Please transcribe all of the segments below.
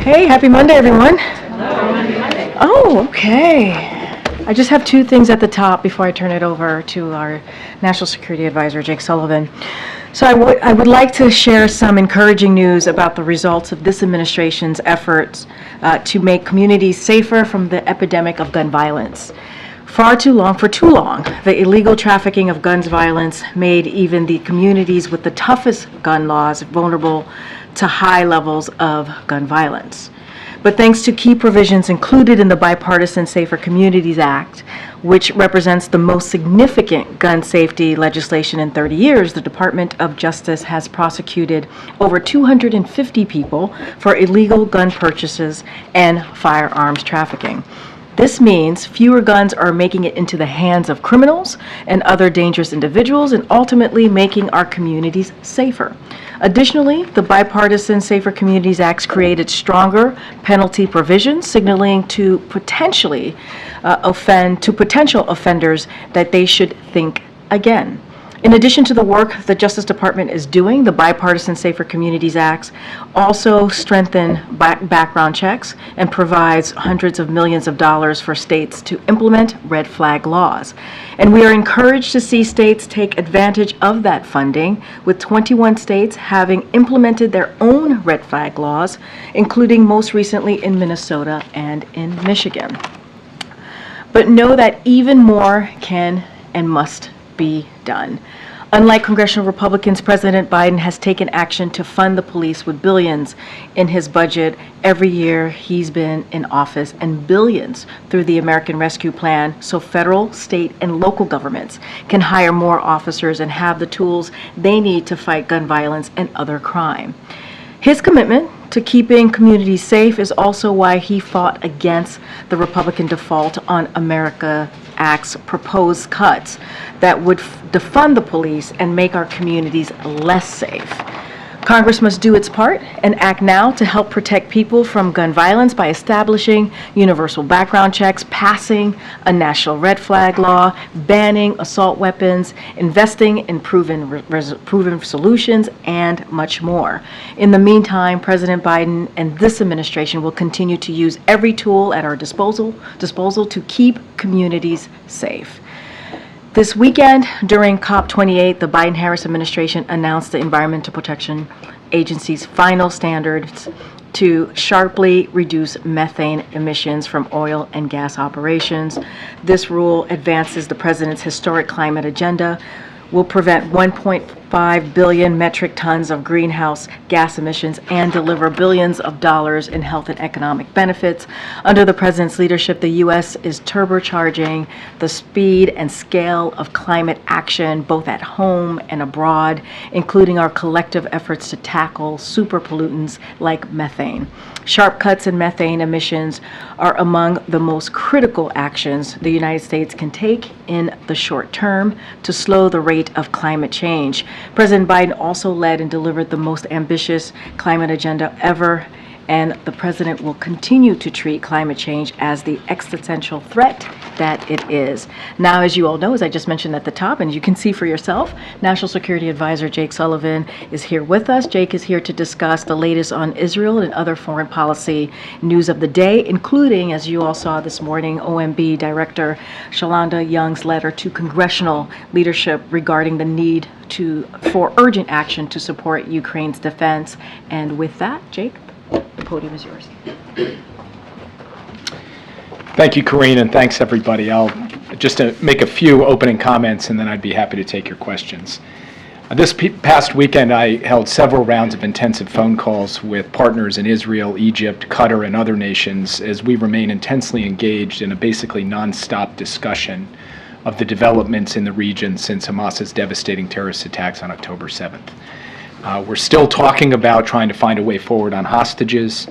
Hey, happy Monday, everyone. Happy Monday. Oh, okay. I just have two things at the top before I turn it over to our National Security Advisor, Jake Sullivan. So I would like to share some encouraging news about the results of this administration's efforts to make communities safer from the epidemic of gun violence. For too long, the illegal trafficking of guns violence made even the communities with the toughest gun laws vulnerable to high levels of gun violence. But thanks to key provisions included in the Bipartisan Safer Communities Act, which represents the most significant gun safety legislation in 30 years, the Department of Justice has prosecuted over 250 people for illegal gun purchases and firearms trafficking. This means fewer guns are making it into the hands of criminals and other dangerous individuals, and ultimately making our communities safer. Additionally, the Bipartisan Safer Communities Act created stronger penalty provisions, signaling to potential offenders that they should think again. In addition to the work the Justice Department is doing, the Bipartisan Safer Communities Act also strengthens background checks and provides hundreds of millions of dollars for states to implement red flag laws. And we are encouraged to see states take advantage of that funding, with 21 states having implemented their own red flag laws, including most recently in Minnesota and in Michigan. But know that even more can and must be done. Unlike congressional Republicans, President Biden has taken action to fund the police with billions in his budget every year he's been in office, and billions through the American Rescue Plan, so federal, state, and local governments can hire more officers and have the tools they need to fight gun violence and other crime. His commitment to keeping communities safe is also why he fought against the Republican default on America Act's proposed cuts that would defund the police and make our communities less safe. Congress must do its part and act now to help protect people from gun violence by establishing universal background checks, passing a national red flag law, banning assault weapons, investing in proven solutions, and much more. In the meantime, President Biden and this administration will continue to use every tool at our disposal to keep communities safe. This weekend, during COP28, the Biden-Harris administration announced the Environmental Protection Agency's final standards to sharply reduce methane emissions from oil and gas operations. This rule advances the president's historic climate agenda, will prevent 1.5 billion metric tons of greenhouse gas emissions, and deliver billions of dollars in health and economic benefits. Under the president's leadership, the U.S. is turbocharging the speed and scale of climate action, both at home and abroad, including our collective efforts to tackle super pollutants like methane. Sharp cuts in methane emissions are among the most critical actions the United States can take in the short term to slow the rate of climate change. President Biden also led and delivered the most ambitious climate agenda ever, and the president will continue to treat climate change as the existential threat that it is. Now, as you all know, as I just mentioned at the top, and you can see for yourself, National Security Advisor Jake Sullivan is here with us. Jake is here to discuss the latest on Israel and other foreign policy news of the day, including, as you all saw this morning, OMB Director Shalanda Young's letter to congressional leadership regarding the need for urgent action to support Ukraine's defense. And with that, Jake, the podium is yours. Thank you, Karine, and thanks, everybody. I'll just make a few opening comments, and then I'd be happy to take your questions. This past weekend, I held several rounds of intensive phone calls with partners in Israel, Egypt, Qatar, and other nations as we remain intensely engaged in a basically nonstop discussion of the developments in the region since Hamas's devastating terrorist attacks on October 7th. We're still talking about trying to find a way forward on hostages.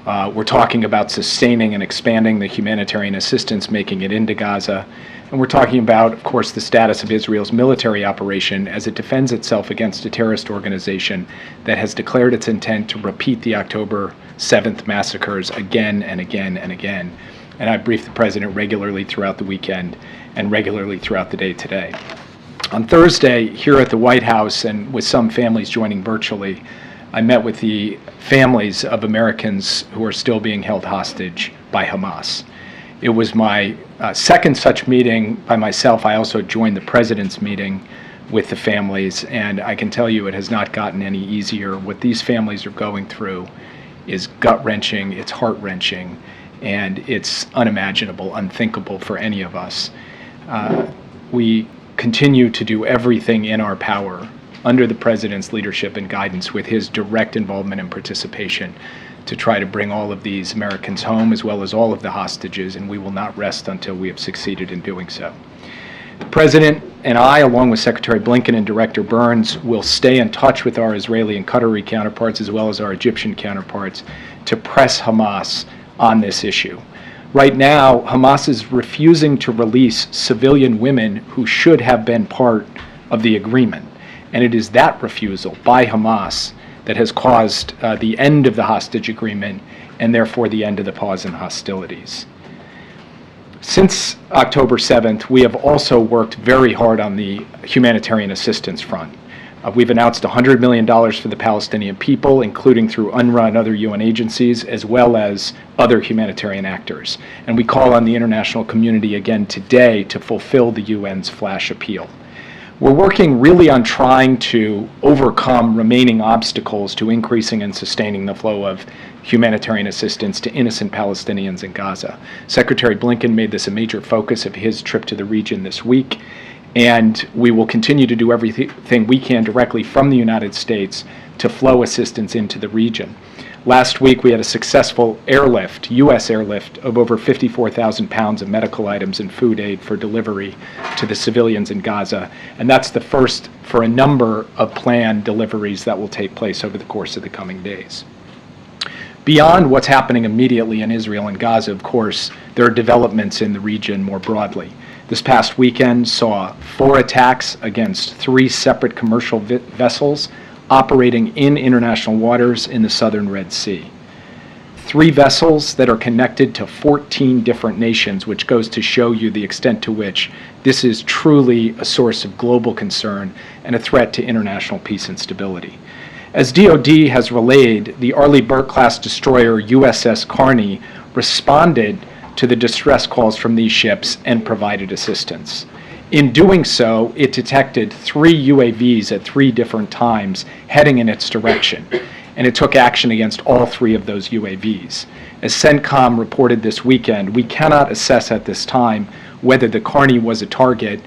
We're talking about sustaining and expanding the humanitarian assistance, making it into Gaza. And we're talking about, of course, the status of Israel's military operation as it defends itself against a terrorist organization that has declared its intent to repeat the October 7th massacres again and again and again. And I briefed the president regularly throughout the weekend and regularly throughout the day today. On Thursday, here at the White House, and with some families joining virtually, I met with the families of Americans who are still being held hostage by Hamas. It was my second such meeting by myself. I also joined the president's meeting with the families, and I can tell you it has not gotten any easier. What these families are going through is gut-wrenching, it's heart-wrenching, and it's unimaginable, unthinkable for any of us. We continue to do everything in our power under the president's leadership and guidance with his direct involvement and participation to try to bring all of these Americans home, as well as all of the hostages, and we will not rest until we have succeeded in doing so. The President and I, along with Secretary Blinken and Director Burns, will stay in touch with our Israeli and Qatari counterparts, as well as our Egyptian counterparts, to press Hamas on this issue. Right now, Hamas is refusing to release civilian women who should have been part of the agreement. And it is that refusal by Hamas that has caused the end of the hostage agreement and therefore the end of the pause in hostilities. Since October 7th, we have also worked very hard on the humanitarian assistance front. We've announced $100 million for the Palestinian people, including through UNRWA and other UN agencies, as well as other humanitarian actors. And we call on the international community again today to fulfill the UN's flash appeal. We're working really on trying to overcome remaining obstacles to increasing and sustaining the flow of humanitarian assistance to innocent Palestinians in Gaza. Secretary Blinken made this a major focus of his trip to the region this week, and we will continue to do everything we can directly from the United States to flow assistance into the region. Last week, we had a successful airlift, U.S. airlift, of over 54,000 pounds of medical items and food aid for delivery to the civilians in Gaza. And that's the first for a number of planned deliveries that will take place over the course of the coming days. Beyond what's happening immediately in Israel and Gaza, of course, there are developments in the region more broadly. This past weekend saw 4 attacks against 3 separate commercial vessels operating in international waters in the southern Red Sea. 3 vessels that are connected to 14 different nations, which goes to show you the extent to which this is truly a source of global concern and a threat to international peace and stability. As DoD has relayed, the Arleigh Burke-class destroyer USS Karine responded to the distress calls from these ships and provided assistance. In doing so, it detected 3 UAVs at 3 different times heading in its direction, and it took action against all 3 of those UAVs. As CENTCOM reported this weekend, we cannot assess at this time whether the Karine was a target,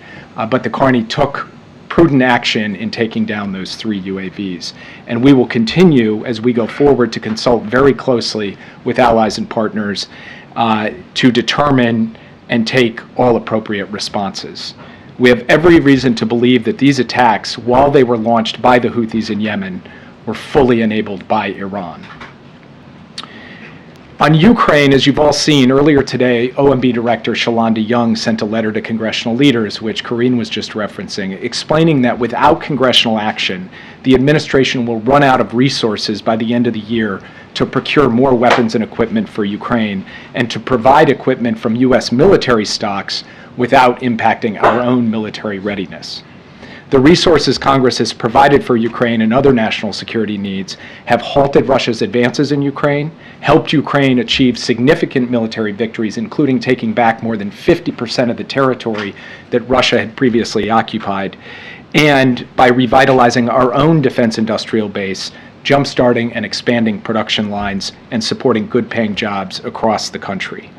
but the Karine took prudent action in taking down those 3 UAVs. And we will continue, as we go forward, to consult very closely with allies and partners to determine and take all appropriate responses. We have every reason to believe that these attacks, while they were launched by the Houthis in Yemen, were fully enabled by Iran. On Ukraine, as you've all seen, earlier today, OMB Director Shalanda Young sent a letter to congressional leaders, which Karine was just referencing, explaining that without congressional action, the administration will run out of resources by the end of the year to procure more weapons and equipment for Ukraine and to provide equipment from U.S. military stocks without impacting our own military readiness. The resources Congress has provided for Ukraine and other national security needs have halted Russia's advances in Ukraine, helped Ukraine achieve significant military victories, including taking back more than 50% of the territory that Russia had previously occupied, and by revitalizing our own defense industrial base, jumpstarting and expanding production lines, and supporting good-paying jobs across the country.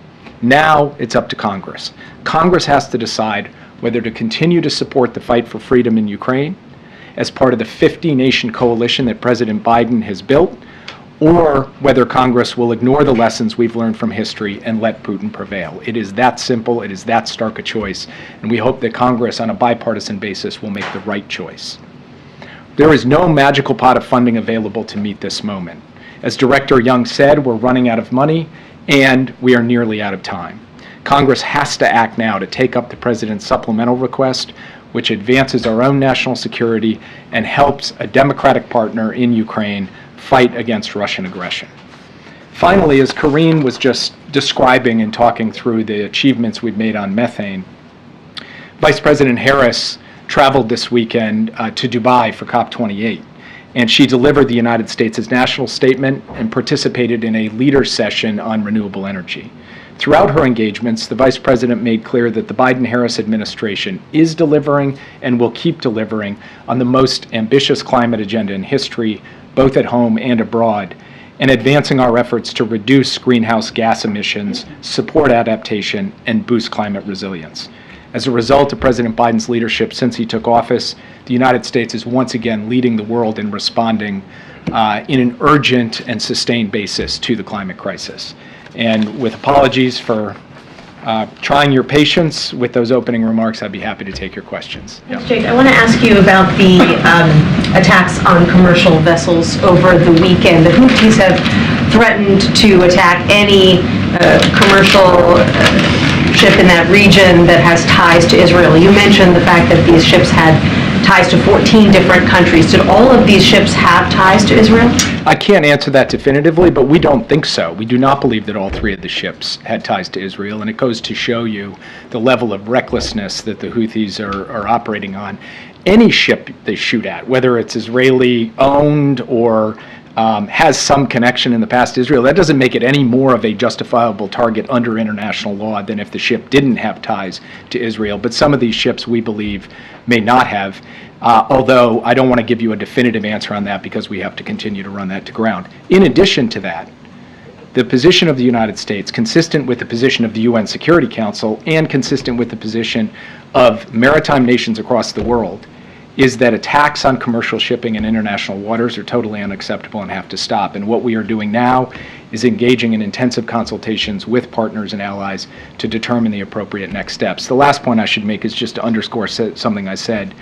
Now it's up to Congress. Congress has to decide whether to continue to support the fight for freedom in Ukraine as part of the 50-nation coalition that President Biden has built, or whether Congress will ignore the lessons we've learned from history and let Putin prevail. It is that simple, it is that stark a choice, and we hope that Congress on a bipartisan basis will make the right choice. There is no magical pot of funding available to meet this moment. As Director Young said, we're running out of money, and we are nearly out of time. Congress has to act now to take up the President's supplemental request, which advances our own national security and helps a democratic partner in Ukraine fight against Russian aggression. Finally, as Karine was just describing and talking through the achievements we've made on methane, Vice President Harris traveled this weekend to Dubai for COP28. and she delivered the United States' national statement and participated in a leader session on renewable energy. Throughout her engagements, the Vice President made clear that the Biden-Harris administration is delivering and will keep delivering on the most ambitious climate agenda in history, both at home and abroad, and advancing our efforts to reduce greenhouse gas emissions, support adaptation, and boost climate resilience. As a result of President Biden's leadership since he took office, the United States is once again leading the world in responding in an urgent and sustained basis to the climate crisis. And with apologies for trying your patience with those opening remarks, I'd be happy to take your questions. Thanks, Jake. I want to ask you about the attacks on commercial vessels over the weekend. The Houthis have threatened to attack any commercial ship in that region that has ties to Israel. You mentioned the fact that these ships had ties to 14 different countries. Did all of these ships have ties to Israel? I can't answer that definitively, but we don't think so. We do not believe that all three of the ships had ties to Israel, and it goes to show you the level of recklessness that the Houthis are operating on. Any ship they shoot at, whether it's Israeli-owned or has some connection in the past to Israel, that doesn't make it any more of a justifiable target under international law than if the ship didn't have ties to Israel. But some of these ships, we believe, may not have, although I don't want to give you a definitive answer on that because we have to continue to run that to ground. In addition to that, the position of the United States, consistent with the position of the UN Security Council and consistent with the position of maritime nations across the world, is that attacks on commercial shipping in international waters are totally unacceptable and have to stop. And what we are doing now is engaging in intensive consultations with partners and allies to determine the appropriate next steps. The last point I should make is just to underscore something I said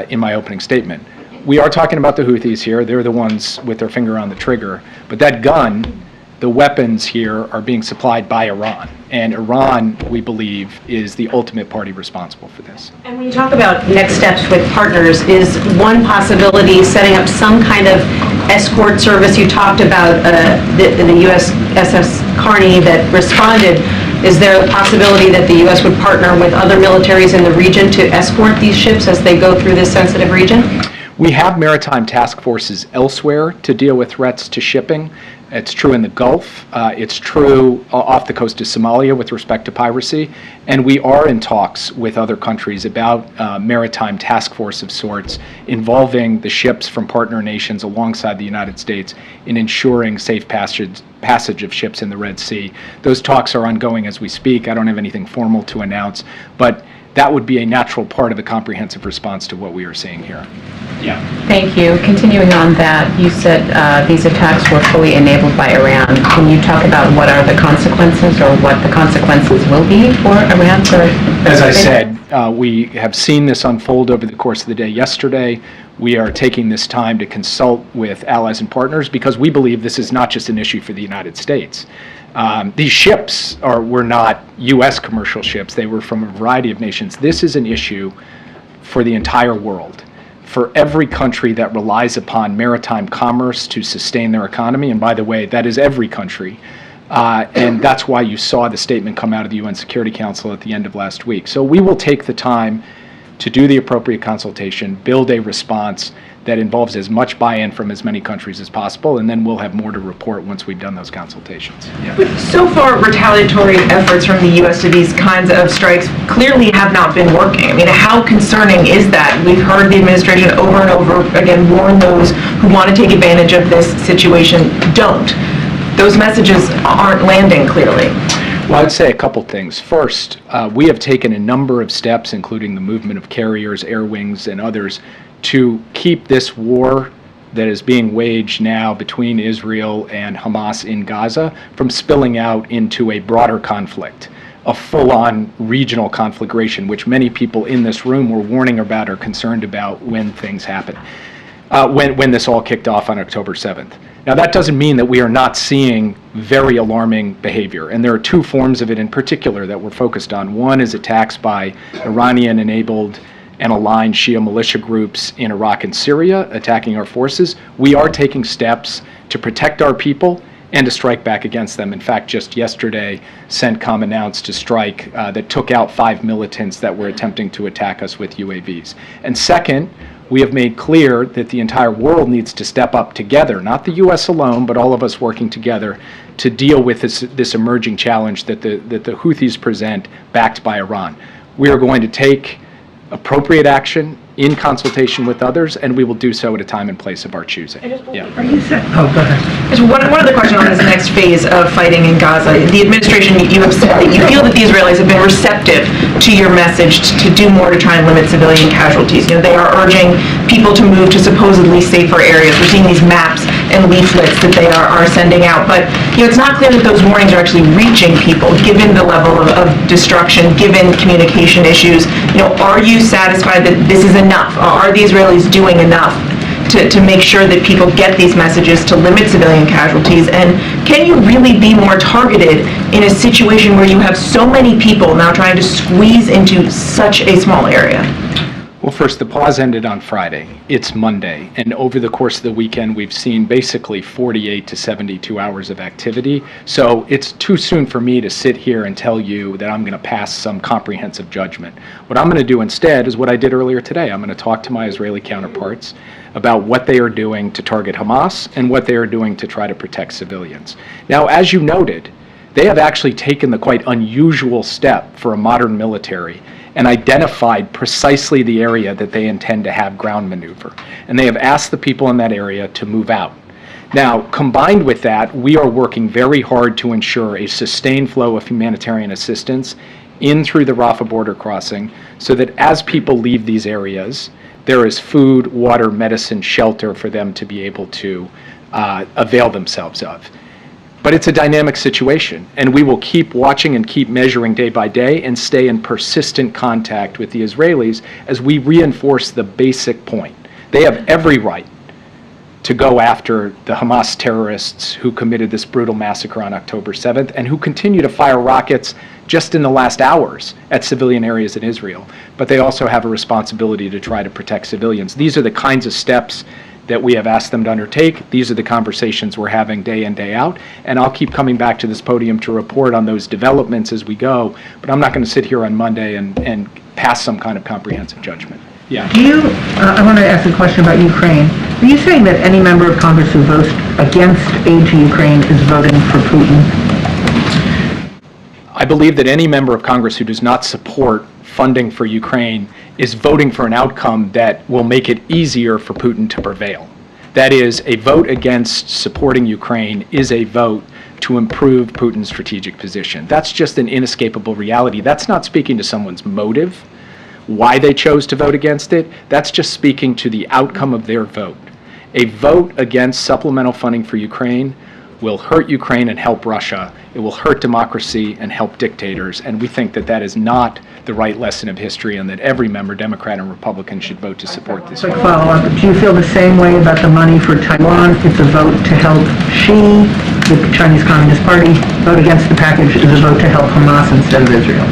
in my opening statement. We are talking about the Houthis here. They're the ones with their finger on the trigger. But that gun, the weapons here, are being supplied by Iran. And Iran, we believe, is the ultimate party responsible for this. And when you talk about next steps with partners, is one possibility setting up some kind of escort service? You talked about the USS Karine that responded. Is there a possibility that the U.S. would partner with other militaries in the region to escort these ships as they go through this sensitive region? We have maritime task forces elsewhere to deal with threats to shipping. It's true in the Gulf. It's true off the coast of Somalia with respect to piracy. And we are in talks with other countries about maritime task force of sorts involving the ships from partner nations alongside the United States in ensuring safe passage of ships in the Red Sea. Those talks are ongoing as we speak. I don't have anything formal to announce, but that would be a natural part of the comprehensive response to what we are seeing here. Yeah. Thank you. Continuing on that, you said these attacks were fully enabled by Iran. Can you talk about what are the consequences or what the consequences will be for Iran? As I said, we have seen this unfold over the course of the day yesterday. We are taking this time to consult with allies and partners because we believe this is not just an issue for the United States. These ships were not U.S. commercial ships. They were from a variety of nations. This is an issue for the entire world, for every country that relies upon maritime commerce to sustain their economy. And by the way, that is every country. And that's why you saw the statement come out of the UN Security Council at the end of last week. So we will take the time to do the appropriate consultation, build a response that involves as much buy-in from as many countries as possible, and then we'll have more to report once we've done those consultations. Yeah. But so far, retaliatory efforts from the U.S. to these kinds of strikes clearly have not been working. I mean, how concerning is that? We've heard the administration over and over again warn those who want to take advantage of this situation, don't. Those messages aren't landing clearly. Well, I'd say a couple things. First, we have taken a number of steps, including the movement of carriers, air wings, and others, to keep this war that is being waged now between Israel and Hamas in Gaza from spilling out into a broader conflict, a full-on regional conflagration, which many people in this room were warning about or concerned about when things happened, when this all kicked off on October 7th. Now, that doesn't mean that we are not seeing very alarming behavior, and there are two forms of it in particular that we're focused on. One is attacks by Iranian-enabled and aligned Shia militia groups in Iraq and Syria attacking our forces. We are taking steps to protect our people and to strike back against them. In fact, just yesterday, CENTCOM announced a strike that took out 5 militants that were attempting to attack us with UAVs. And second, we have made clear that the entire world needs to step up together, not the U.S. alone, but all of us working together to deal with this emerging challenge that the Houthis present, backed by Iran. We are going to take appropriate action in consultation with others, and we will do so at a time and place of our choosing. Yeah. Are you saying, oh, go ahead. Just one other question on this next phase of fighting in Gaza. The administration, you have said that you feel that the Israelis have been receptive to your message to do more to try and limit civilian casualties. You know, they are urging people to move to supposedly safer areas. We're seeing these maps and leaflets that they are sending out. But, you know, it's not clear that those warnings are actually reaching people, given the level of destruction, given communication issues. You know, are you satisfied that this is enough? Are the Israelis doing enough to make sure that people get these messages to limit civilian casualties? And can you really be more targeted in a situation where you have so many people now trying to squeeze into such a small area? Well, first, the pause ended on Friday. It's Monday, and over the course of the weekend, we've seen basically 48 to 72 hours of activity. So it's too soon for me to sit here and tell you that I'm going to pass some comprehensive judgment. What I'm going to do instead is what I did earlier today. I'm going to talk to my Israeli counterparts about what they are doing to target Hamas and what they are doing to try to protect civilians. Now, as you noted, they have actually taken the quite unusual step for a modern military and identified precisely the area that they intend to have ground maneuver. And they have asked the people in that area to move out. Now, combined with that, we are working very hard to ensure a sustained flow of humanitarian assistance in through the Rafah border crossing so that as people leave these areas, there is food, water, medicine, shelter for them to be able to avail themselves of. But it's a dynamic situation, and we will keep watching and keep measuring day by day and stay in persistent contact with the Israelis as we reinforce the basic point. They have every right to go after the Hamas terrorists who committed this brutal massacre on October 7th and who continue to fire rockets just in the last hours at civilian areas in Israel. But they also have a responsibility to try to protect civilians. These are the kinds of steps that we have asked them to undertake. These are the conversations we're having day in, day out, and I'll keep coming back to this podium to report on those developments as we go, but I'm not going to sit here on Monday and pass some kind of comprehensive judgment. Yeah. Do you, I want to ask a question about Ukraine. Are you saying that any member of Congress who votes against aid to Ukraine is voting for Putin? I believe that any member of Congress who does not support funding for Ukraine is voting for an outcome that will make it easier for Putin to prevail. That is, a vote against supporting Ukraine is a vote to improve Putin's strategic position. That's just an inescapable reality. That's not speaking to someone's motive, why they chose to vote against it. That's just speaking to the outcome of their vote. A vote against supplemental funding for Ukraine will hurt Ukraine and help Russia. It will hurt democracy and help dictators, and we think that that is not the right lesson of history and that every member, Democrat and Republican, should vote to support this. Quick follow-up. Do you feel the same way about the money for Taiwan? It's a vote to help Xi, the Chinese Communist Party. Vote against the package is a vote to help Hamas instead of Israel.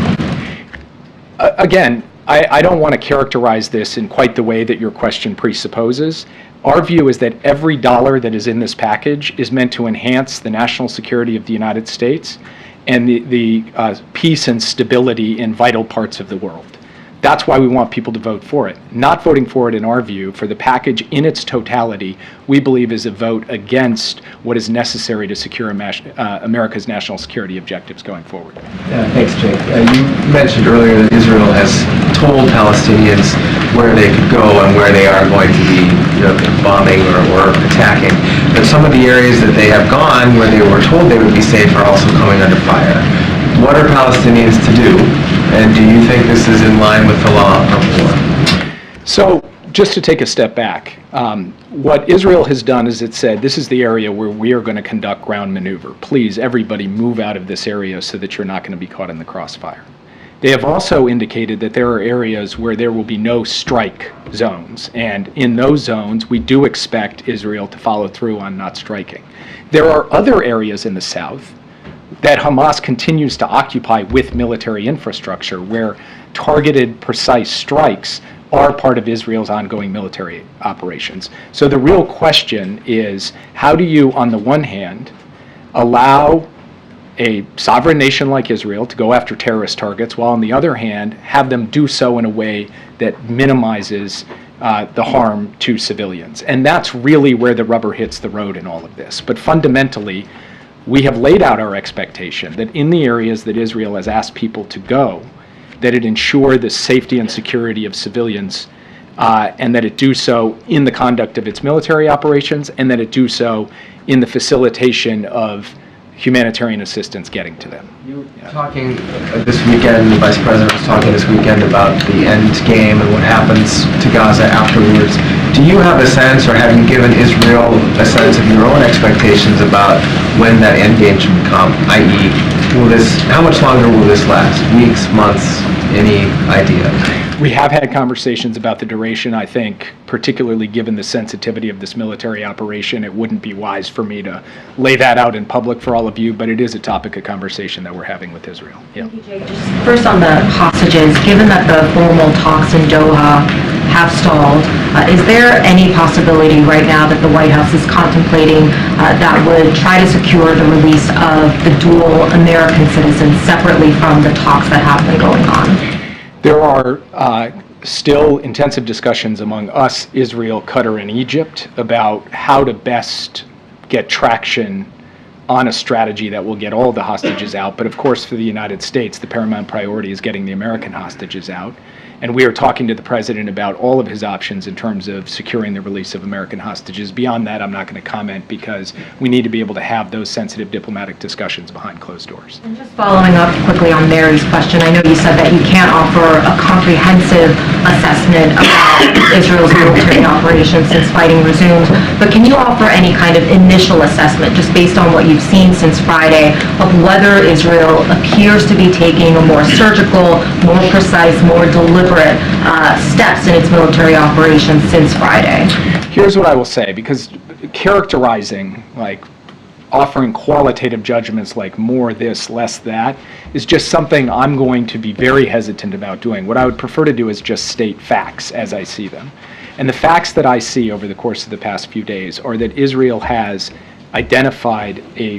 Again, I don't want to characterize this in quite the way that your question presupposes. Our view is that every dollar that is in this package is meant to enhance the national security of the United States and the peace and stability in vital parts of the world. That's why we want people to vote for it. Not voting for it, in our view, for the package in its totality, we believe is a vote against what is necessary to secure America's national security objectives going forward. Thanks, Jake. You mentioned earlier that Israel has told Palestinians where they could go and where they are going to be bombing or attacking. But some of the areas that they have gone where they were told they would be safe are also coming under fire. What are Palestinians to do? And do you think this is in line with the law of war? So, just to take a step back, what Israel has done is it said, this is the area where we are going to conduct ground maneuver. Please, everybody move out of this area so that you're not going to be caught in the crossfire. They have also indicated that there are areas where there will be no strike zones. And in those zones, we do expect Israel to follow through on not striking. There are other areas in the south that Hamas continues to occupy with military infrastructure, where targeted, precise strikes are part of Israel's ongoing military operations. So the real question is, how do you, on the one hand, allow a sovereign nation like Israel to go after terrorist targets, while on the other hand, have them do so in a way that minimizes the harm to civilians. And that's really where the rubber hits the road in all of this. But fundamentally, we have laid out our expectation that in the areas that Israel has asked people to go, that it ensure the safety and security of civilians, and that it do so in the conduct of its military operations, and that it do so in the facilitation of humanitarian assistance getting to them. You were talking this weekend, the Vice President was talking this weekend about the end game and what happens to Gaza afterwards. Do you have a sense, or have you given Israel a sense of your own expectations about when that end game should come? I.e., how much longer will this last? Weeks, months, any idea? We have had conversations about the duration. I think, particularly given the sensitivity of this military operation, it wouldn't be wise for me to lay that out in public for all of you, but it is a topic of conversation that we're having with Israel. Yeah. Thank you, Jay. Just first on the hostages, given that the formal talks in Doha have stalled, is there any possibility right now that the White House is contemplating that would try to secure the release of the dual American citizens separately from the talks that have been going on? There are still intensive discussions among us, Israel, Qatar, and Egypt about how to best get traction on a strategy that will get all the hostages out. But of course, for the United States, the paramount priority is getting the American hostages out. And we are talking to the president about all of his options in terms of securing the release of American hostages. Beyond that, I'm not going to comment because we need to be able to have those sensitive diplomatic discussions behind closed doors. And just following up quickly on Mary's question, I know you said that you can't offer a comprehensive assessment about Israel's military operations since fighting resumed, but can you offer any kind of initial assessment, just based on what you've seen since Friday, of whether Israel appears to be taking a more surgical, more precise, more deliberate steps in its military operations since Friday? Here's what I will say, because characterizing, like offering qualitative judgments like more this, less that, is just something I'm going to be very hesitant about doing. What I would prefer to do is just state facts as I see them. And the facts that I see over the course of the past few days are that Israel has identified a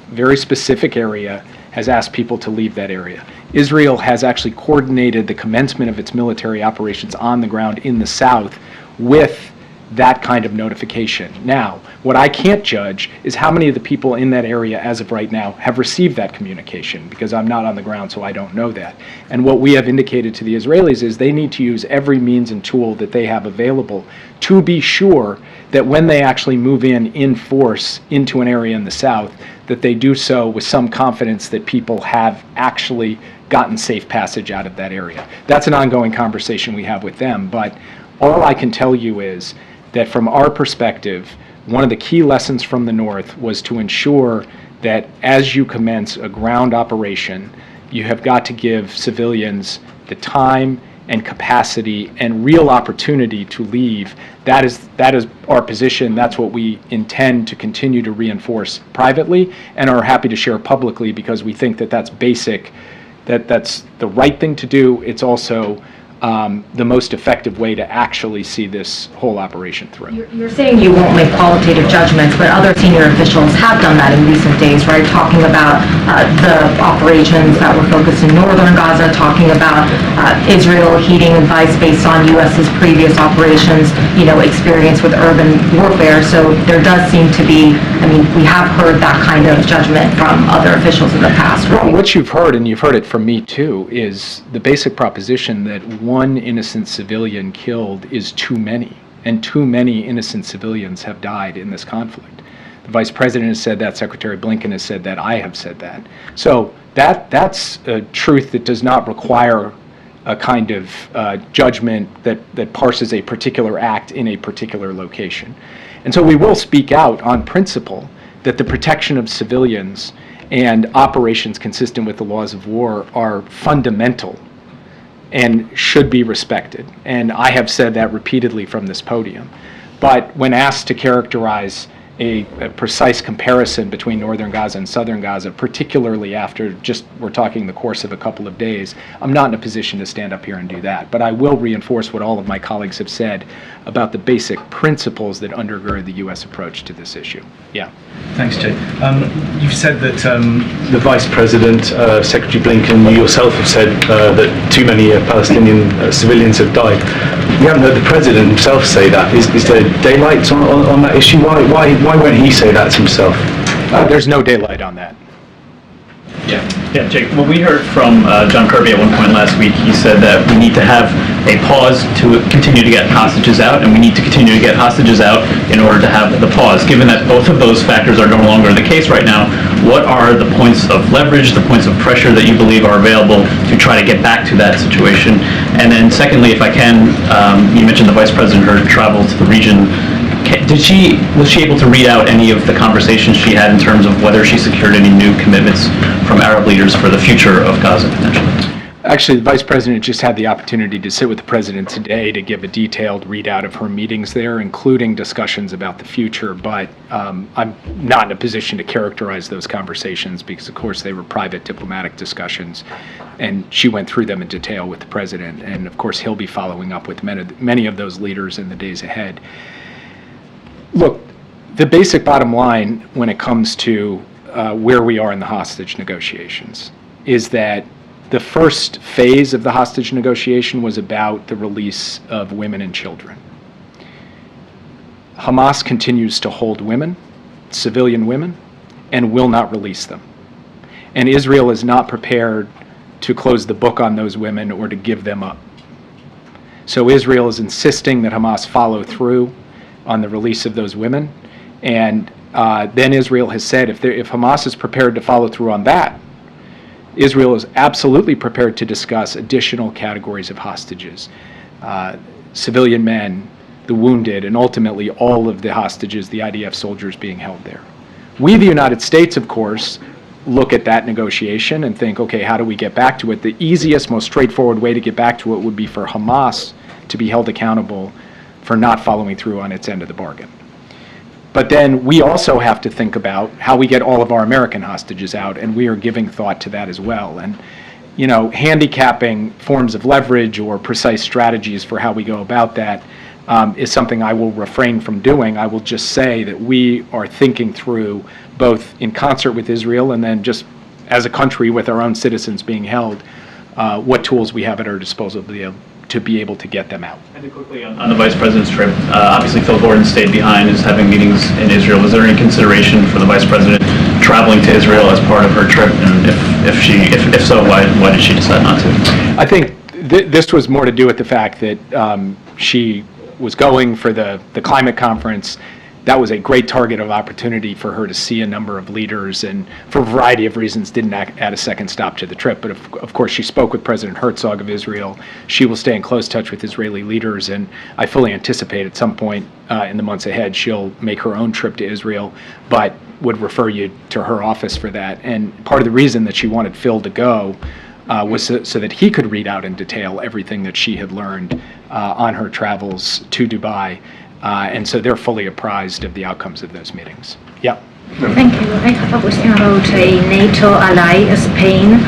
very specific area, has asked people to leave that area. Israel has actually coordinated the commencement of its military operations on the ground in the south with that kind of notification. Now, what I can't judge is how many of the people in that area as of right now have received that communication, because I'm not on the ground, so I don't know that. And what we have indicated to the Israelis is they need to use every means and tool that they have available to be sure that when they actually move in force into an area in the south, that they do so with some confidence that people have actually gotten safe passage out of that area. That's an ongoing conversation we have with them, but all I can tell you is that from our perspective, one of the key lessons from the North was to ensure that as you commence a ground operation, you have got to give civilians the time and capacity and real opportunity to leave. That is our position. That's what we intend to continue to reinforce privately and are happy to share publicly, because we think that that's basic, that's the right thing to do. It's also the most effective way to actually see this whole operation through. You're saying you won't make qualitative judgments, but other senior officials have done that in recent days, right? Talking about the operations that were focused in northern Gaza, talking about Israel heeding advice based on U.S.'s previous operations, experience with urban warfare. So there does seem to be, we have heard that kind of judgment from other officials in the past. Right? Well, what you've heard, and you've heard it from me too, is the basic proposition that one innocent civilian killed is too many, and too many innocent civilians have died in this conflict. The Vice President has said that, Secretary Blinken has said that, I have said that. So that's a truth that does not require a kind of judgment that parses a particular act in a particular location. And so we will speak out on principle that the protection of civilians and operations consistent with the laws of war are fundamental and should be respected. And I have said that repeatedly from this podium. But when asked to characterize a precise comparison between northern Gaza and southern Gaza, particularly after we're talking the course of a couple of days, I'm not in a position to stand up here and do that. But I will reinforce what all of my colleagues have said about the basic principles that undergird the U.S. approach to this issue. Yeah. Thanks, Jay. You've said that the Vice President, Secretary Blinken, you yourself have said that too many Palestinian civilians have died. we haven't heard the president himself say that. Is there daylight on that issue? Why won't he say that himself? There's no daylight on that. Yeah, Jake, well, we heard from John Kirby at one point last week. He said that we need to have a pause to continue to get hostages out, and we need to continue to get hostages out in order to have the pause. Given that both of those factors are no longer the case right now, what are the points of leverage, the points of pressure that you believe are available to try to get back to that situation? And then secondly, if I can, you mentioned the Vice President, her travel to the region. Was she able to read out any of the conversations she had in terms of whether she secured any new commitments from Arab leaders for the future of Gaza potentially? Actually, the Vice President just had the opportunity to sit with the President today to give a detailed readout of her meetings there, including discussions about the future, but I'm not in a position to characterize those conversations because, of course, they were private diplomatic discussions, and she went through them in detail with the President, and, of course, he'll be following up with many of those leaders in the days ahead. Look, the basic bottom line when it comes to where we are in the hostage negotiations is that the first phase of the hostage negotiation was about the release of women and children. Hamas continues to hold women, civilian women, and will not release them. And Israel is not prepared to close the book on those women or to give them up. So Israel is insisting that Hamas follow through on the release of those women. And then Israel has said if Hamas is prepared to follow through on that, Israel is absolutely prepared to discuss additional categories of hostages, civilian men, the wounded, and ultimately all of the hostages, the IDF soldiers being held there. We, the United States, of course, look at that negotiation and think, okay, how do we get back to it? The easiest, most straightforward way to get back to it would be for Hamas to be held accountable for not following through on its end of the bargain. But then we also have to think about how we get all of our American hostages out, and we are giving thought to that as well. And, you know, handicapping forms of leverage or precise strategies for how we go about that is something I will refrain from doing. I will just say that we are thinking through, both in concert with Israel and then just as a country with our own citizens being held, what tools we have at our disposal to be able to get them out. And quickly on the Vice President's trip, obviously Phil Gordon stayed behind, is having meetings in Israel. Was there any consideration for the Vice President traveling to Israel as part of her trip? And if so, why did she decide not to? I think this was more to do with the fact that she was going for the climate conference. That was a great target of opportunity for her to see a number of leaders, and for a variety of reasons didn't add a second stop to the trip. But of course, she spoke with President Herzog of Israel. She will stay in close touch with Israeli leaders, and I fully anticipate at some point in the months ahead she'll make her own trip to Israel, but would refer you to her office for that. And part of the reason that she wanted Phil to go was so that he could read out in detail everything that she had learned on her travels to Dubai. And so they're fully apprised of the outcomes of those meetings. Yeah. Thank you. I have a question about a NATO ally, Spain.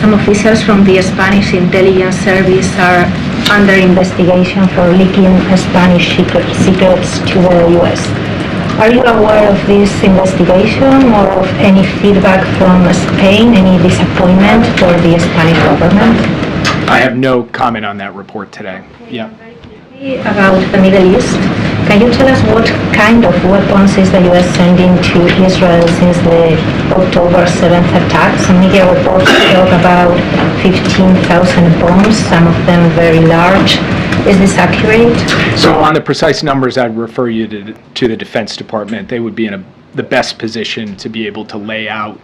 Some officials from the Spanish intelligence service are under investigation for leaking Spanish secrets to the U.S. Are you aware of this investigation or of any feedback from Spain, any disappointment for the Spanish government? I have no comment on that report today. Yeah. About the Middle East, can you tell us what kind of weapons is the U.S. sending to Israel since the October 7th attacks? Some media reports talk about 15,000 bombs, some of them very large. Is this accurate? So on the precise numbers, I'd refer you to the Defense Department. They would be in the best position to be able to lay out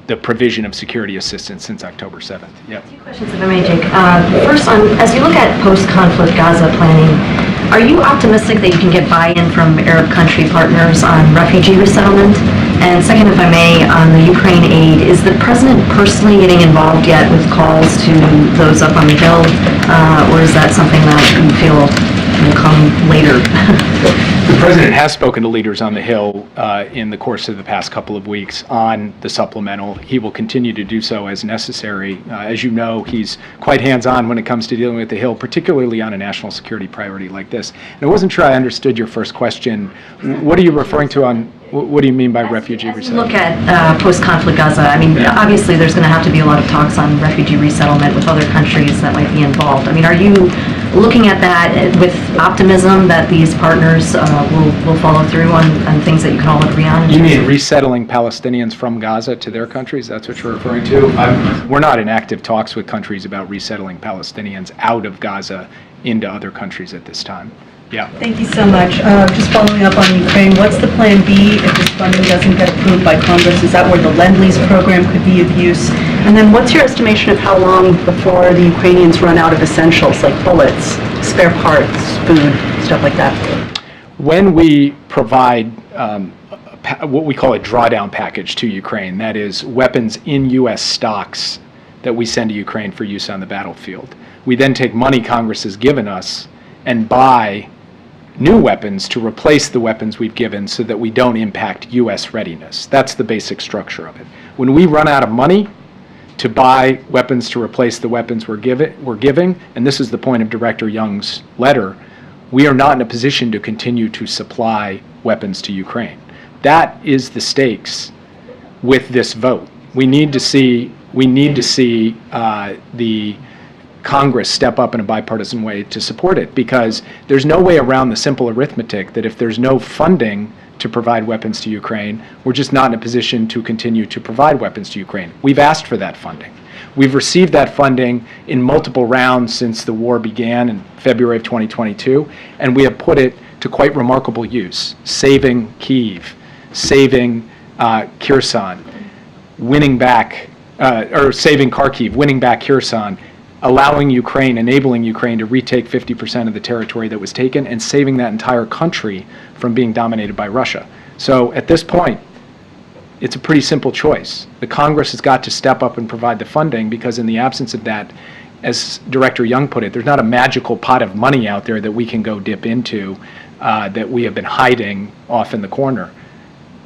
the provision of security assistance since October 7th. Yeah. Two questions, if I may, Jake. First, as you look at post-conflict Gaza planning, are you optimistic that you can get buy-in from Arab country partners on refugee resettlement? And second, if I may, on the Ukraine aid, is the president personally getting involved yet with calls to those up on the Hill, or is that something that you feel will come later? The president has spoken to leaders on the Hill in the course of the past couple of weeks on the supplemental. He will continue to do so as necessary. As you know, he's quite hands-on when it comes to dealing with the Hill, particularly on a national security priority like this. And I wasn't sure I understood your first question. What are you referring to on What do you mean by refugee As you resettlement? look at post-conflict Gaza, I mean, obviously, there's going to have to be a lot of talks on refugee resettlement with other countries that might be involved. I mean, are you looking at that with optimism that these partners will follow through on things that you can all agree on? You mean resettling Palestinians from Gaza to their countries? That's what you're referring to? We're not in active talks with countries about resettling Palestinians out of Gaza into other countries at this time. Yeah. Thank you so much. Just following up on Ukraine, what's the plan B if this funding doesn't get approved by Congress? Is that where the Lend-Lease program could be of use? And then what's your estimation of how long before the Ukrainians run out of essentials like bullets, spare parts, food, stuff like that? When we provide what we call a drawdown package to Ukraine, that is weapons in U.S. stocks that we send to Ukraine for use on the battlefield, we then take money Congress has given us and buy new weapons to replace the weapons we've given so that we don't impact U.S. readiness. That's the basic structure of it. When we run out of money to buy weapons to replace the weapons we're giving, and this is the point of Director Young's letter, we are not in a position to continue to supply weapons to Ukraine. That is the stakes with this vote. We need to see the Congress step up in a bipartisan way to support it, because there's no way around the simple arithmetic that if there's no funding to provide weapons to Ukraine, we're just not in a position to continue to provide weapons to Ukraine. We've asked for that funding. We've received that funding in multiple rounds since the war began in February of 2022, and we have put it to quite remarkable use, saving Kyiv, saving Kherson, winning back, or saving Kharkiv, winning back Kherson, allowing Ukraine, enabling Ukraine to retake 50% of the territory that was taken, and saving that entire country from being dominated by Russia. So at this point, it's a pretty simple choice. The Congress has got to step up and provide the funding, because in the absence of that, as Director Young put it, there's not a magical pot of money out there that we can go dip into that we have been hiding off in the corner.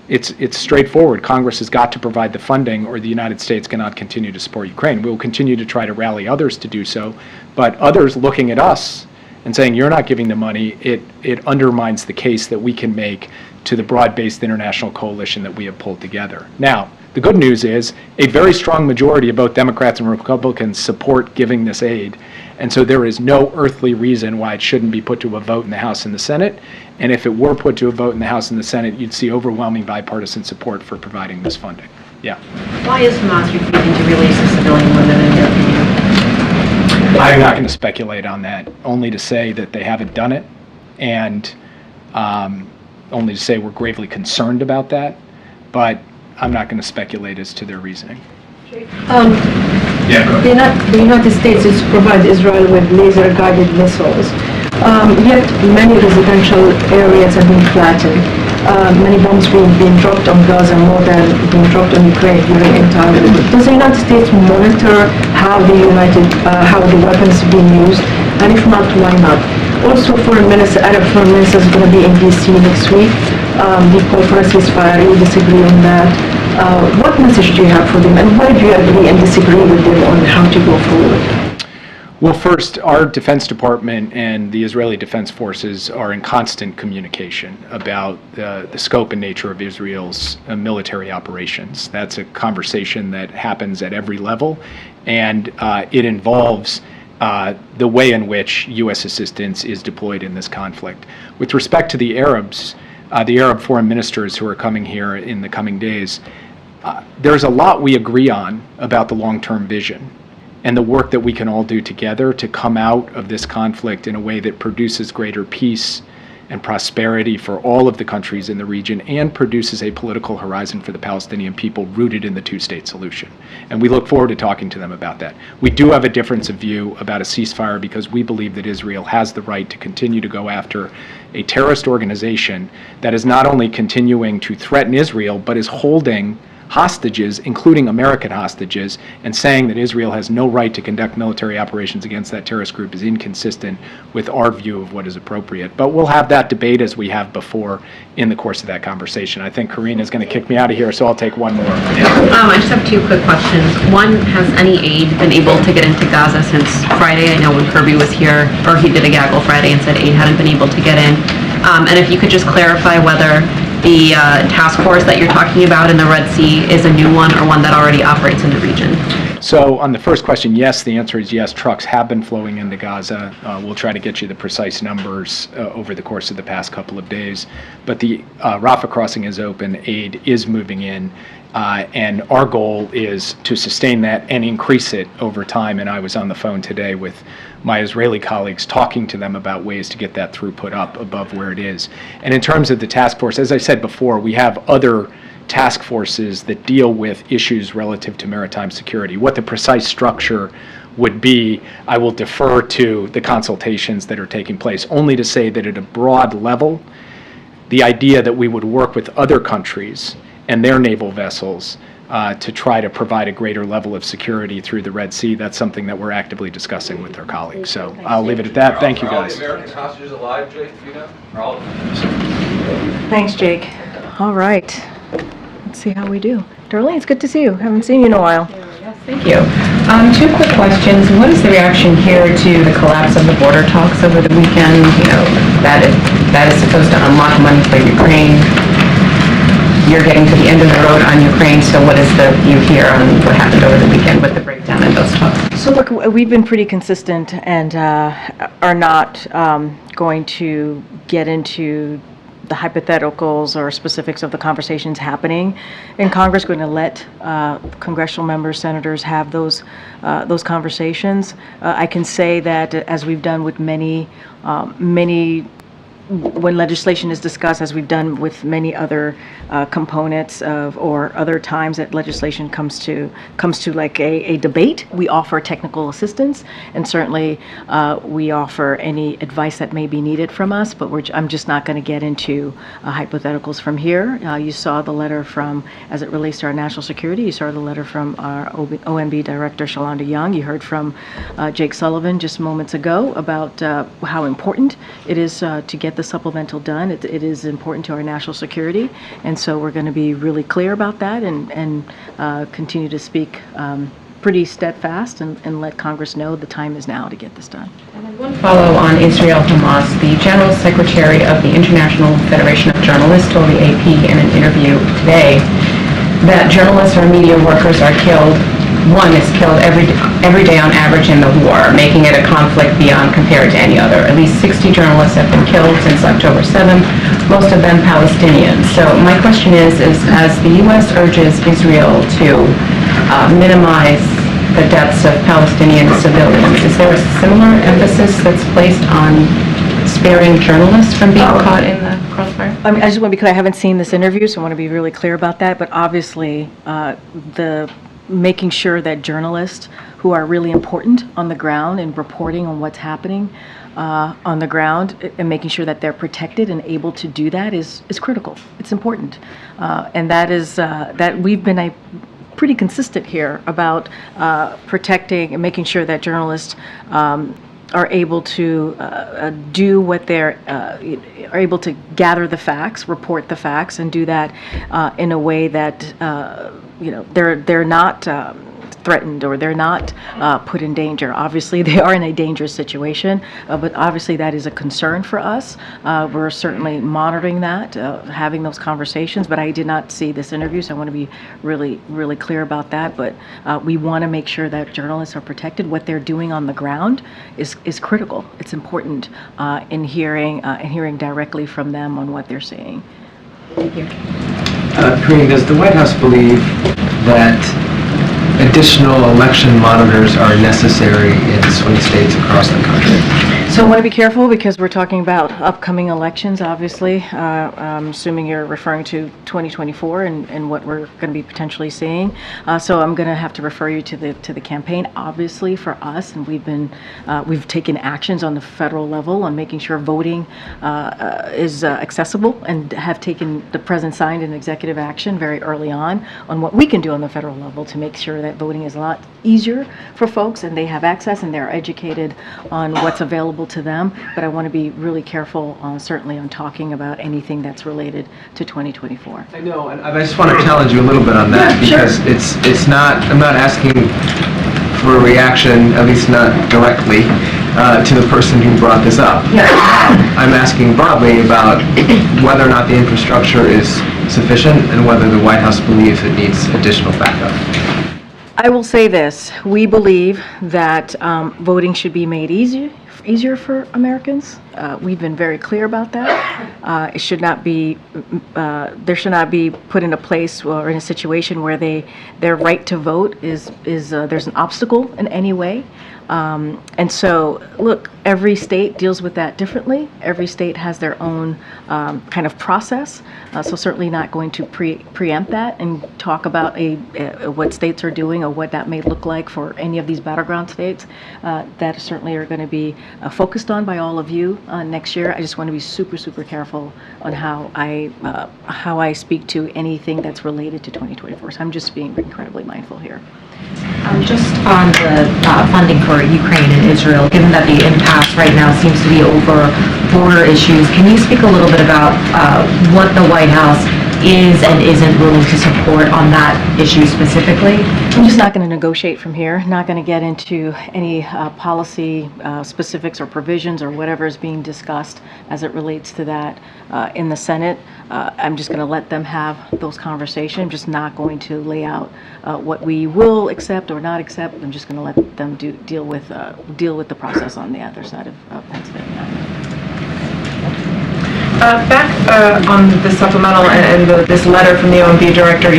It's straightforward. Congress has got to provide the funding, or the United States cannot continue to support Ukraine. We will continue to try to rally others to do so, but others looking at us and saying, you're not giving the money, it undermines the case that we can make to the broad-based international coalition that we have pulled together. Now, the good news is a very strong majority of both Democrats and Republicans support giving this aid, and so there is no earthly reason why it shouldn't be put to a vote in the House and the Senate. And if it were put to a vote in the House and the Senate, you'd see overwhelming bipartisan support for providing this funding. Yeah. Why is Hamas refusing to release the civilian women in your opinion? I'm not going to speculate on that, only to say that they haven't done it, and only to say we're gravely concerned about that, but I'm not going to speculate as to their reasoning. Yeah, go ahead. The United States is provide Israel with laser-guided missiles, yet many residential areas have been flattened. Many bombs being dropped on Gaza, more than being dropped on Ukraine during entire. Does the United States monitor how the weapons are being used, and if not, why not? Also, Arab Foreign Minister is going to be in DC next week. He called for a ceasefire. You disagree on that? What message do you have for them, and why do you agree and disagree with them on how to go forward? Well, first, our Defense Department and the Israeli Defense Forces are in constant communication about the scope and nature of Israel's military operations. That's a conversation that happens at every level, and it involves the way in which U.S. assistance is deployed in this conflict. With respect to the Arabs, the Arab foreign ministers who are coming here in the coming days, there's a lot we agree on about the long-term vision and the work that we can all do together to come out of this conflict in a way that produces greater peace and prosperity for all of the countries in the region, and produces a political horizon for the Palestinian people rooted in the two-state solution. And we look forward to talking to them about that. We do have a difference of view about a ceasefire, because we believe that Israel has the right to continue to go after a terrorist organization that is not only continuing to threaten Israel, but is holding hostages, including American hostages, and saying that Israel has no right to conduct military operations against that terrorist group is inconsistent with our view of what is appropriate. But we'll have that debate, as we have before, in the course of that conversation. I think Karine is going to kick me out of here, so I'll take one more. I just have two quick questions. One, has any aid been able to get into Gaza since Friday? I know when Kirby was here, or he did a gaggle Friday and said aid hadn't been able to get in. And if you could just clarify whether the task force that you're talking about in the Red Sea is a new one or one that already operates in the region? So on the first question, yes, the answer is yes. Trucks have been flowing into Gaza. We'll try to get you the precise numbers over the course of the past couple of days. But the Rafah crossing is open. Aid is moving in. And our goal is to sustain that and increase it over time. And I was on the phone today with my Israeli colleagues talking to them about ways to get that throughput up above where it is. And in terms of the task force, as I said before, we have other task forces that deal with issues relative to maritime security. What the precise structure would be, I will defer to the consultations that are taking place, only to say that at a broad level, the idea that we would work with other countries and their naval vessels to try to provide a greater level of security through the Red Sea, that's something that we're actively discussing with our colleagues. So I'll leave it at that. Thank you, guys. Are all the American hostages alive, Jake, do you know? Are all of them? Thanks, Jake. All right. Let's see how we do. Darlene, it's good to see you. Haven't seen you in a while. Yes, thank you. Two quick questions. What is the reaction here to the collapse of the border talks over the weekend? You know, that is supposed to unlock money for Ukraine. You're getting to the end of the road on Ukraine, so what is the view here on what happened over the weekend with the breakdown in those talks? So look, we've been pretty consistent and are not going to get into the hypotheticals or specifics of the conversations happening in Congress. We're going to let congressional members, senators have those conversations. I can say that as we've done with many when legislation is discussed, as we've done with many other components of, or other times that legislation comes to like a debate, we offer technical assistance, and certainly we offer any advice that may be needed from us, but I'm just not going to get into hypotheticals from here. You saw the letter from, as it relates to our national security, you saw the letter from our OMB Director, Shalonda Young. You heard from Jake Sullivan just moments ago about how important it is to get the supplemental done. It is important to our national security, and so we're going to be really clear about that and continue to speak pretty steadfast and let Congress know the time is now to get this done. And then one follow on Israel-Hamas. The General Secretary of the International Federation of Journalists told the AP in an interview today that journalists or media workers are killed. One is killed every day on average in the war, making it a conflict beyond compared to any other. At least 60 journalists have been killed since October 7th, most of them Palestinians. So my question is as the U.S. urges Israel to minimize the deaths of Palestinian civilians, is there a similar emphasis that's placed on sparing journalists from being caught in the crossfire? I mean, I just want to be clear, I haven't seen this interview, so I want to be really clear about that, but obviously making sure that journalists who are really important on the ground and reporting on what's happening on the ground and making sure that they're protected and able to do that is critical. It's important. And that is that we've been pretty consistent here about protecting and making sure that journalists are able to do what they're are able to gather the facts, report the facts, and do that in a way that they're not threatened or they're not put in danger. Obviously, they are in a dangerous situation, but obviously that is a concern for us. We're certainly monitoring that, having those conversations, but I did not see this interview, so I want to be really, really clear about that. But we want to make sure that journalists are protected. What they're doing on the ground is critical. It's important in hearing directly from them on what they're seeing. Thank you. Karine, does the White House believe that additional election monitors are necessary in swing states across the country? So I want to be careful because we're talking about upcoming elections, obviously. I'm assuming you're referring to 2024 and what we're going to be potentially seeing. So I'm going to have to refer you to the campaign. Obviously, for us, and we've taken actions on the federal level on making sure voting is accessible, and have taken the president signed an executive action very early on what we can do on the federal level to make sure that voting is a lot easier for folks and they have access and they're educated on what's available to them. But I want to be really careful, certainly, on talking about anything that's related to 2024. I know, and I just want to challenge you a little bit on that, because it's not, I'm not asking for a reaction, at least not directly, to the person who brought this up. I'm asking broadly about whether or not the infrastructure is sufficient and whether the White House believes it needs additional backup. I will say this, we believe that voting should be made easier for Americans. We've been very clear about that. It should not be, there should not be put in a place or in a situation where their right to vote is there's an obstacle in any way. And so, look, every state deals with that differently. Every state has their own kind of process. So certainly not going to preempt that and talk about what states are doing or what that may look like for any of these battleground states that certainly are going to be focused on by all of you next year. I just want to be super, super careful on how I speak to anything that's related to 2024. So I'm just being incredibly mindful here. Just on the funding for Ukraine and Israel, given that the impasse right now seems to be over border issues, can you speak a little bit about what the White House is and isn't willing to support on that issue specifically? I'm just not going to negotiate from here, not going to get into any policy specifics or provisions or whatever is being discussed as it relates to that in the Senate. I'm just going to let them have those conversations. I'm just not going to lay out what we will accept or not accept. I'm just going to let them deal with the process on the other side of Pennsylvania. Back on the supplemental and this letter from the OMB director,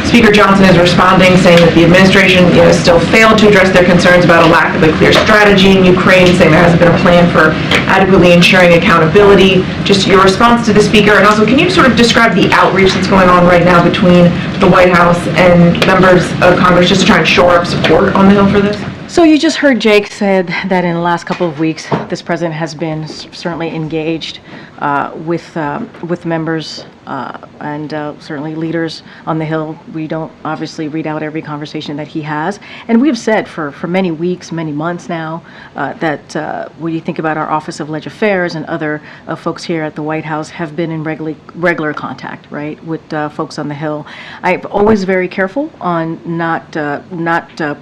Speaker Johnson is responding, saying that the administration still failed to address their concerns about a lack of a clear strategy in Ukraine, saying there hasn't been a plan for adequately ensuring accountability. Just your response to the Speaker, and also can you sort of describe the outreach that's going on right now between the White House and members of Congress just to try and shore up support on the Hill for this? So you just heard Jake said that in the last couple of weeks, this president has been certainly engaged with members and certainly leaders on the Hill. We don't obviously read out every conversation that he has. And we have said for many weeks, many months now, that when you think about our Office of Legislative Affairs and other folks here at the White House have been in regular contact, right, with folks on the Hill. I'm always very careful on not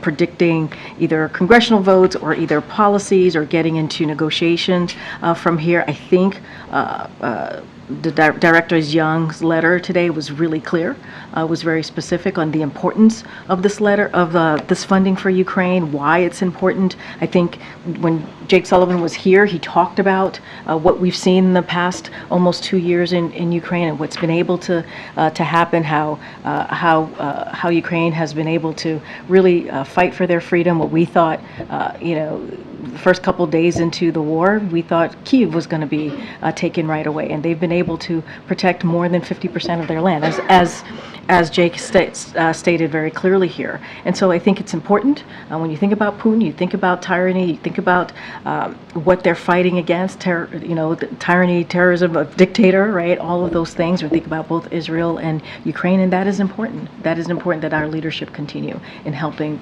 predicting either congressional votes or either policies or getting into negotiations from here. I think the Director Young's letter today was really clear, was very specific on the importance of this letter, of this funding for Ukraine, why it's important. I think when Jake Sullivan was here, he talked about what we've seen in the past almost 2 years in Ukraine and what's been able to happen, how Ukraine has been able to really fight for their freedom. What we thought, the first couple days into the war, we thought Kyiv was going to be taken right away, and they've been able to protect more than 50% of their land, as Jake stated very clearly here. And so I think it's important when you think about Putin, you think about tyranny, you think about what they're fighting against, tyranny, terrorism, a dictator, right? All of those things. We think about both Israel and Ukraine, and that is important. That is important that our leadership continue in helping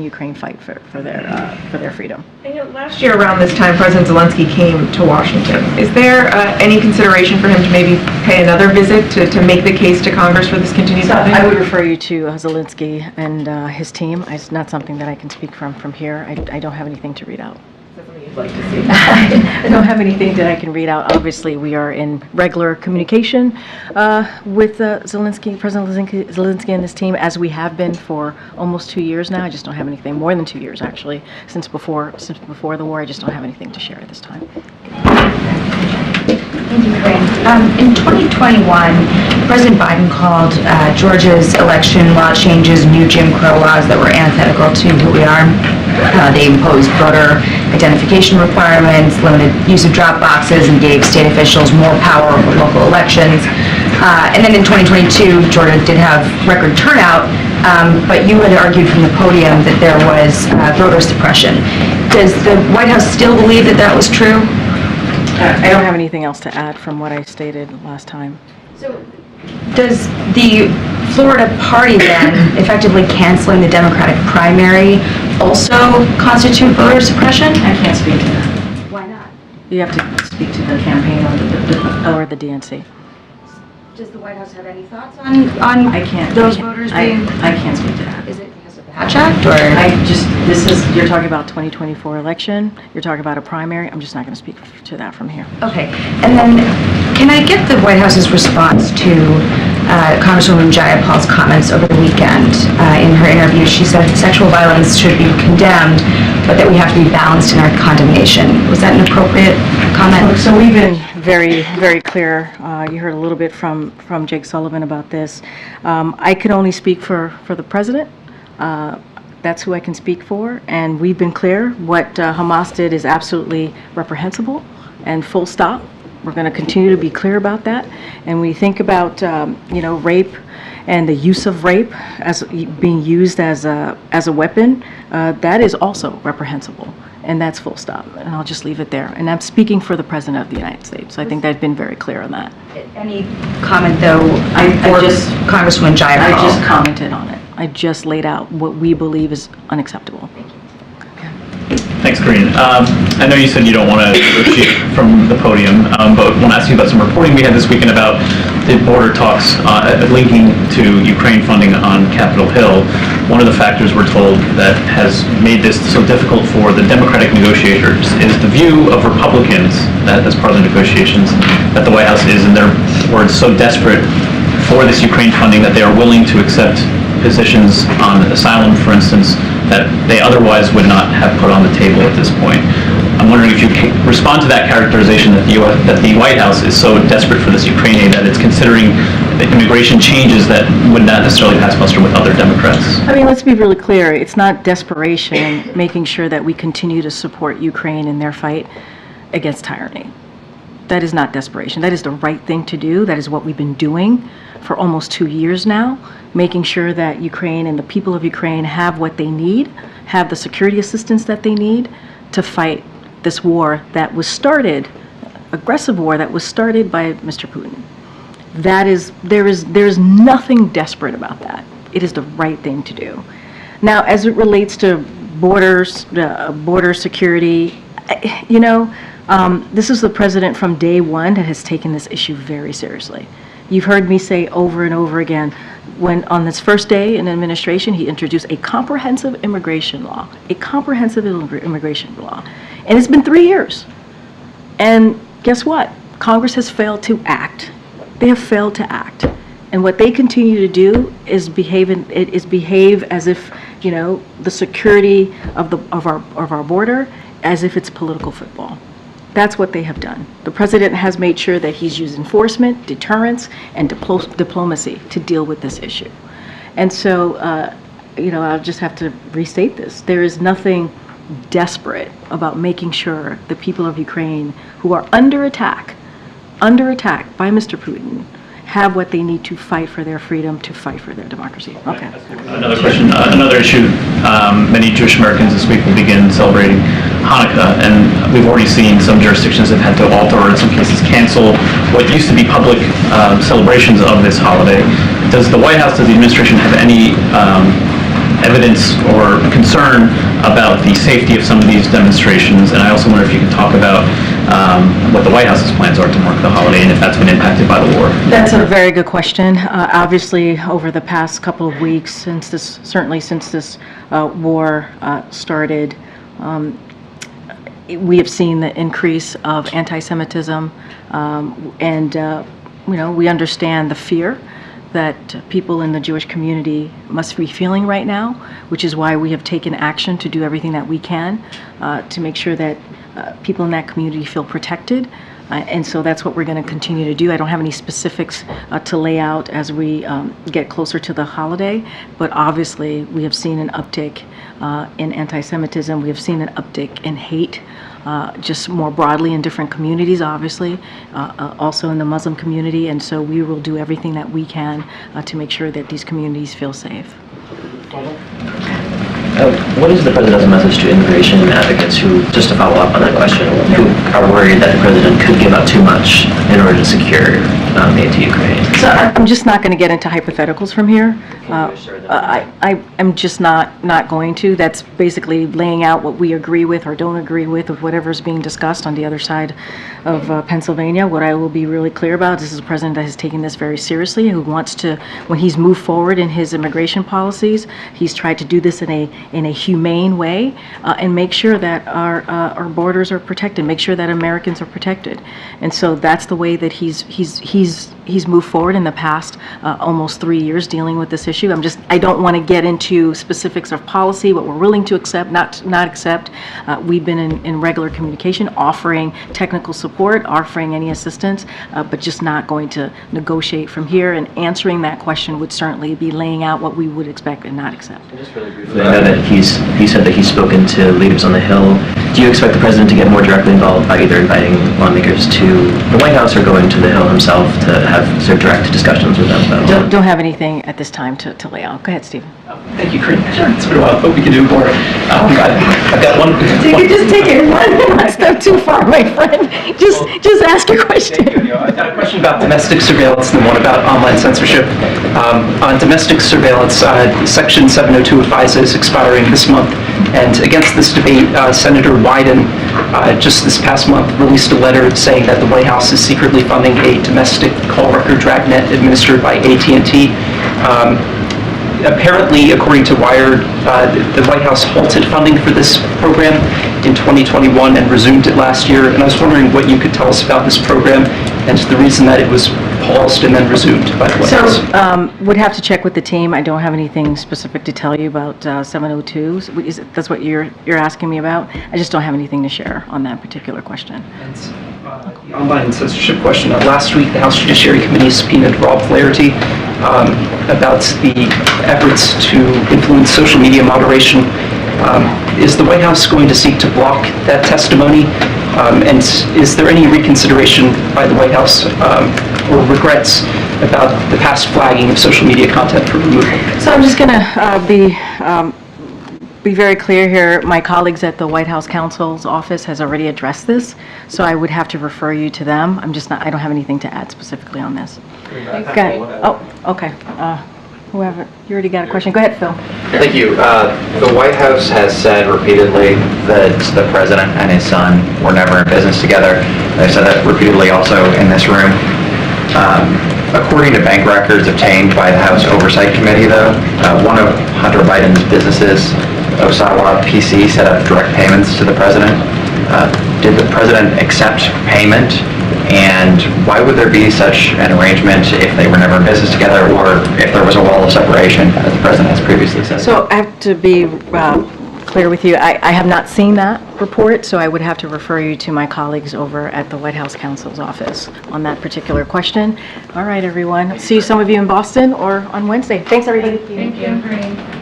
Ukraine fight for their freedom. And last year around this time, President Zelensky came to Washington. Is there any consideration for him to maybe pay another visit to make the case to Congress for this continued funding? I would refer you to Zelensky and his team. It's not something that I can speak from here. I don't have anything to read out. Like to see. I don't have anything that I can read out. Obviously, we are in regular communication with President Zelensky and his team, as we have been for almost 2 years now. I just don't have anything, more than 2 years actually, since before the war. I just don't have anything to share at this time. Thank you, Karine. In 2021, President Biden called Georgia's election law changes new Jim Crow laws that were antithetical to who we are. They imposed voter identification requirements, limited use of drop boxes, and gave state officials more power over local elections. And then in 2022, Georgia did have record turnout, but you had argued from the podium that there was voter suppression. Does the White House still believe that that was true? I don't have anything else to add from what I stated last time. So, does the Florida party then, effectively canceling the Democratic primary, also constitute voter suppression? I can't speak to that. Why not? You have to speak to the campaign or the DNC. Does the White House have any thoughts on I can't. those voters being? I can't speak to that. Is it because of the Hatch Act, or? You're talking about 2024 election, you're talking about a primary, I'm just not going to speak to that from here. Okay, and then can I get the White House's response to Congresswoman Jayapal's comments over the weekend? In her interview, she said sexual violence should be condemned, but that we have to be balanced in our condemnation. Was that an appropriate comment? So we've been very, very clear. You heard a little bit from Jake Sullivan about this. I can only speak for the president. That's who I can speak for, and we've been clear. What Hamas did is absolutely reprehensible, and full stop. We're going to continue to be clear about that. And when you think about, rape and the use of rape as being used as a weapon, that is also reprehensible, and that's full stop. And I'll just leave it there. And I'm speaking for the President of the United States. So I think I've been very clear on that. Any comment, though, for Congresswoman Jayapal? I just commented on it. I just laid out what we believe is unacceptable. Thanks, Karine. I know you said you don't want to negotiate from the podium, but I want to ask you about some reporting we had this weekend about the border talks linking to Ukraine funding on Capitol Hill. One of the factors we're told that has made this so difficult for the Democratic negotiators is the view of Republicans that, as part of the negotiations, that the White House is, in their words, so desperate for this Ukraine funding that they are willing to accept positions on asylum, for instance, that they otherwise would not have put on the table at this point. I'm wondering if you can respond to that characterization that the White House is so desperate for this Ukraine aid that it's considering the immigration changes that would not necessarily pass muster with other Democrats. I mean, let's be really clear. It's not desperation making sure that we continue to support Ukraine in their fight against tyranny. That is not desperation. That is the right thing to do. That is what we've been doing for almost 2 years now, making sure that Ukraine and the people of Ukraine have what they need, have the security assistance that they need to fight this war that was started, aggressive war that was started by Mr. Putin. There is nothing desperate about that. It is the right thing to do. Now, as it relates to borders, border security, this is the president from day one that has taken this issue very seriously. You've heard me say over and over again, when on this first day in administration, he introduced a comprehensive immigration law, And it's been 3 years. And guess what? Congress has failed to act. They have failed to act. And what they continue to do is behave as if, the security of our border, as if it's political football. That's what they have done. The president has made sure that he's used enforcement, deterrence, and diplomacy to deal with this issue. And so, I'll just have to restate this. There is nothing desperate about making sure the people of Ukraine, who are under attack by Mr. Putin, have what they need to fight for their freedom, to fight for their democracy. Okay. Another question, another issue. Many Jewish Americans this week will begin celebrating Hanukkah, and we've already seen some jurisdictions have had to alter or in some cases cancel what used to be public celebrations of this holiday. Does the White House, does the administration have any evidence or concern about the safety of some of these demonstrations? And I also wonder if you could talk about what the White House's plans are to mark the holiday and if that's been impacted by the war. That's a very good question. Obviously, over the past couple of weeks, since this war started, we have seen the increase of anti-Semitism, and we understand the fear that people in the Jewish community must be feeling right now, which is why we have taken action to do everything that we can to make sure that people in that community feel protected. And so that's what we're going to continue to do. I don't have any specifics to lay out as we get closer to the holiday, but obviously we have seen an uptick in anti-Semitism. We have seen an uptick in hate, just more broadly in different communities, obviously, also in the Muslim community. And so we will do everything that we can to make sure that these communities feel safe. What is the president's message to immigration advocates who, just to follow up on that question, who are worried that the president could give up too much in order to secure aid to Ukraine? So I'm just not going to get into hypotheticals from here. I'm just not going to. That's basically laying out what we agree with or don't agree with of whatever's being discussed on the other side of Pennsylvania. What I will be really clear about is this is a president that has taken this very seriously, who wants to, when he's moved forward in his immigration policies, he's tried to do this in a humane way and make sure that our borders are protected, make sure that Americans are protected. And so that's the way that he's moved forward in the past almost 3 years dealing with this issue. I don't want to get into specifics of policy, what we're willing to accept, not accept. We've been in regular communication, offering technical support, offering any assistance, but just not going to negotiate from here. And answering that question would certainly be laying out what we would expect and not accept. Just really briefly, I know that he said that he's spoken to leaders on the Hill. Do you expect the president to get more directly involved by either inviting lawmakers to the White House or going to the Hill himself to have sort of direct discussions with them about it? Don't have anything at this time to lay out. Go ahead, Stephen. Thank you, Karine. Sure. It's been a while. Hope we can do more. I've got one. Just take it one step too far, my friend. Just ask your question. I've got a question about domestic surveillance and then one about online censorship. On domestic surveillance, Section 702 of FISA is expiring this month. And against this debate, Senator Wyden just this past month released a letter saying that the White House is secretly funding a domestic call record dragnet administered by AT&T. Apparently, according to Wired, the White House halted funding for this program in 2021 and resumed it last year. And I was wondering what you could tell us about this program and the reason that it was paused and then resumed by the White House. Would have to check with the team. I don't have anything specific to tell you about 702. That's what you're asking me about? I just don't have anything to share on that particular question. The online censorship question. Last week, the House Judiciary Committee subpoenaed Rob Flaherty about the efforts to influence social media moderation. Is the White House going to seek to block that testimony? And is there any reconsideration by the White House or regrets about the past flagging of social media content for removal? So I'm just going to be very clear here. My colleagues at the White House counsel's office has already addressed this, so I would have to refer you to them. I don't have anything to add specifically on this. Okay. Oh, okay. Whoever, you already got a question. Go ahead, Phil. Thank you. The White House has said repeatedly that the president and his son were never in business together. They've said that repeatedly also in this room. According to bank records obtained by the House Oversight Committee, though, one of Hunter Biden's businesses, Osawa PC, set up direct payments to the president. Did the president accept payment? And why would there be such an arrangement if they were never in business together, or if there was a wall of separation, as the president has previously said? So I have to be clear with you. I have not seen that report, so I would have to refer you to my colleagues over at the White House counsel's office on that particular question. All right, everyone. See some of you in Boston or on Wednesday. Thanks, everybody. Thank you.